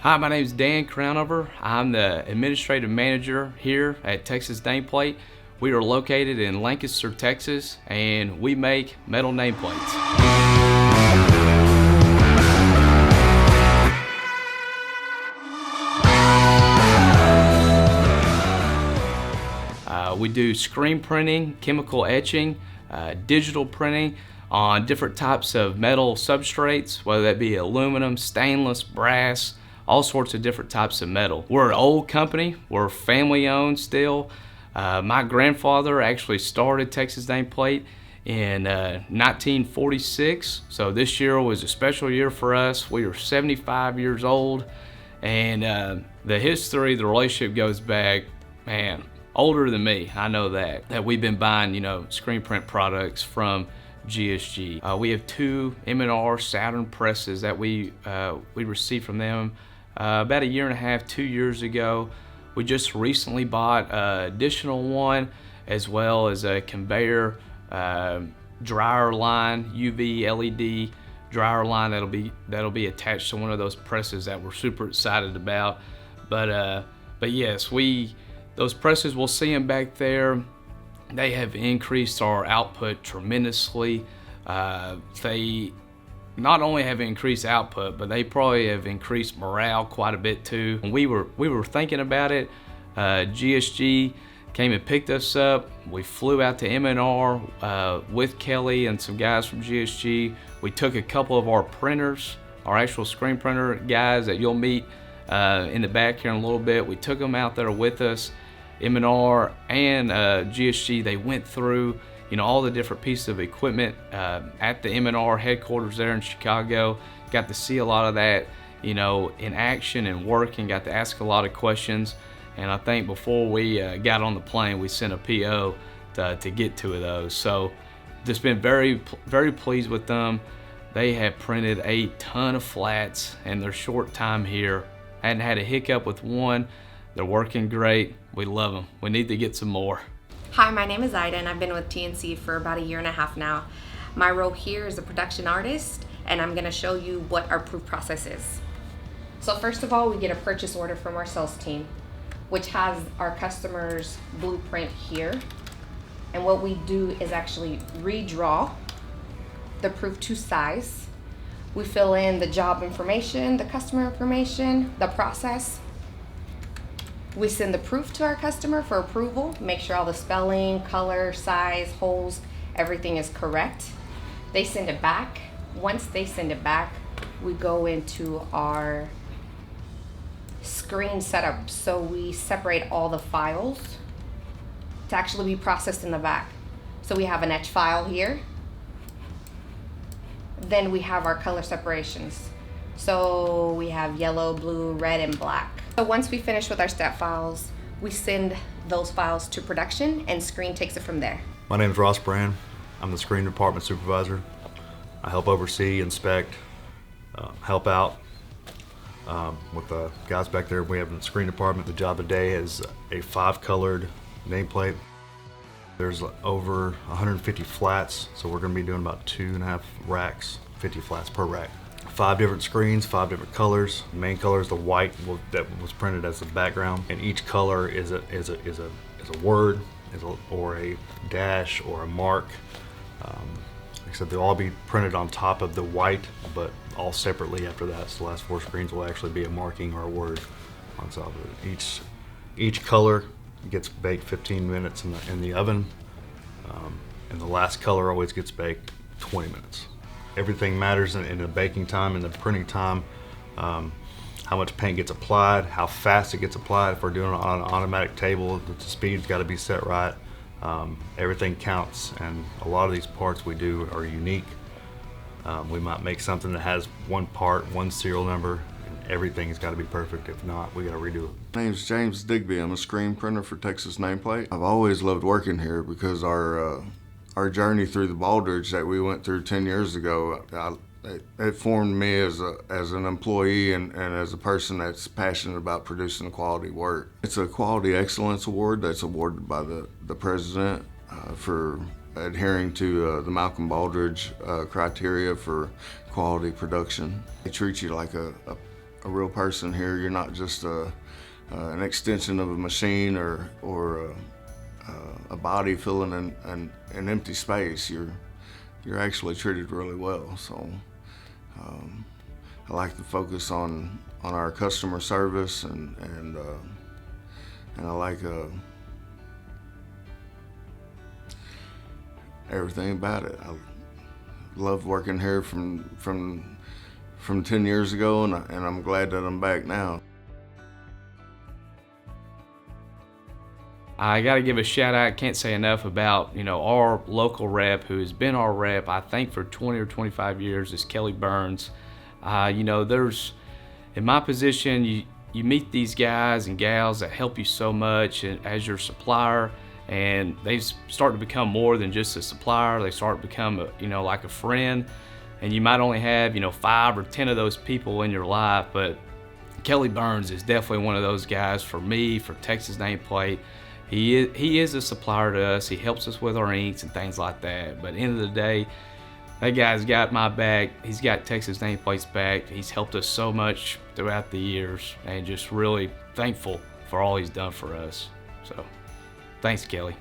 Hi, my name is Dan Crownover. I'm the administrative manager here at Texas Nameplate. We are located in Lancaster, Texas, and we make metal nameplates. We do screen printing, chemical etching, digital printing on different types of metal substrates, whether that be aluminum, stainless, brass, all sorts of different types of metal. We're an old company, we're family owned still. My grandfather actually started Texas Nameplate in 1946, so this year was a special year for us. We are 75 years old, and the history, the relationship goes back, man, older than me, I know that we've been buying, screen print products from GSG. We have two M&R Saturn presses that we received from them about a year and a half, 2 years ago. We just recently bought an additional one, as well as a conveyor dryer line, UV LED dryer line that'll be attached to one of those presses that we're super excited about. But yes, those presses, we'll see them back there. They have increased our output tremendously. They not only have increased output, but they probably have increased morale quite a bit too. When we were thinking about it, GSG came and picked us up. We flew out to M&R with Kelly and some guys from GSG. We took a couple of our printers, our actual screen printer guys that you'll meet in the back here in a little bit. We took them out there with us. M&R and GSG, they went through all the different pieces of equipment at the M&R headquarters there in Chicago. Got to see a lot of that in action and working, got to ask a lot of questions, and I think before we got on the plane we sent a PO to get two of those. So just been very pleased with them. They have printed a ton of flats in their short time here. Hadn't had a hiccup with one. They're working great. We love them. We need to get some more. Hi, my name is Ida, and I've been with TNC for about a year and a half now. My role here is a production artist, and I'm going to show you what our proof process is. So first of all, we get a purchase order from our sales team, which has our customer's blueprint here. And what we do is actually redraw the proof to size. We fill in the job information, the customer information, the process. We send the proof to our customer for approval, make sure all the spelling, color, size, holes, everything is correct. They send it back. Once they send it back, we go into our screen setup. So we separate all the files to actually be processed in the back. So we have an etch file here. Then we have our color separations. So we have yellow, blue, red, and black. So once we finish with our step files, we send those files to production and screen takes it from there. My name is Ross Brand. I'm the screen department supervisor. I help oversee, inspect, help out with the guys back there. We have in the screen department. The job today is a 5-colored nameplate. There's over 150 flats, so we're going to be doing about 2.5 racks, 50 flats per rack. 5 different screens, 5 different colors. The main color is the white that was printed as the background, and each color is a word, or a dash, or a mark. Except they'll all be printed on top of the white, but all separately after that. So the last 4 screens will actually be a marking or a word on top of it. Each color gets baked 15 minutes in the oven, and the last color always gets baked 20 minutes. Everything matters in the baking time and the printing time. How much paint gets applied, how fast it gets applied. If we're doing it on an automatic table, the speed's got to be set right. Everything counts, and a lot of these parts we do are unique. We might make something that has one part, one serial number, and everything's got to be perfect. If not, we got to redo it. My name's James Digby. I'm a screen printer for Texas Nameplate. I've always loved working here because our journey through the baldridge that we went through 10 years ago, it formed me as an employee and as a person that's passionate about producing quality work. It's a Quality Excellence Award that's awarded by the President for adhering to the Malcolm Baldridge criteria for quality production. They treat you like a a real person here. You're not just an extension of a machine or a body filling an empty space. You're actually treated really well. So I like to focus on our customer service and I like everything about it. I loved working here from 10 years ago, and I'm glad that I'm back now. I got to give a shout out. Can't say enough about our local rep, who has been our rep I think for 20 or 25 years, is Kelly Burns. There's, in my position, you meet these guys and gals that help you so much as your supplier, and they start to become more than just a supplier. They start to become like a friend, and you might only have 5 or 10 of those people in your life, but Kelly Burns is definitely one of those guys for me, for Texas Nameplate. He is a supplier to us. He helps us with our inks and things like that. But at the end of the day, that guy's got my back. He's got Texas Nameplate's back. He's helped us so much throughout the years, and just really thankful for all he's done for us. So, thanks, Kelly.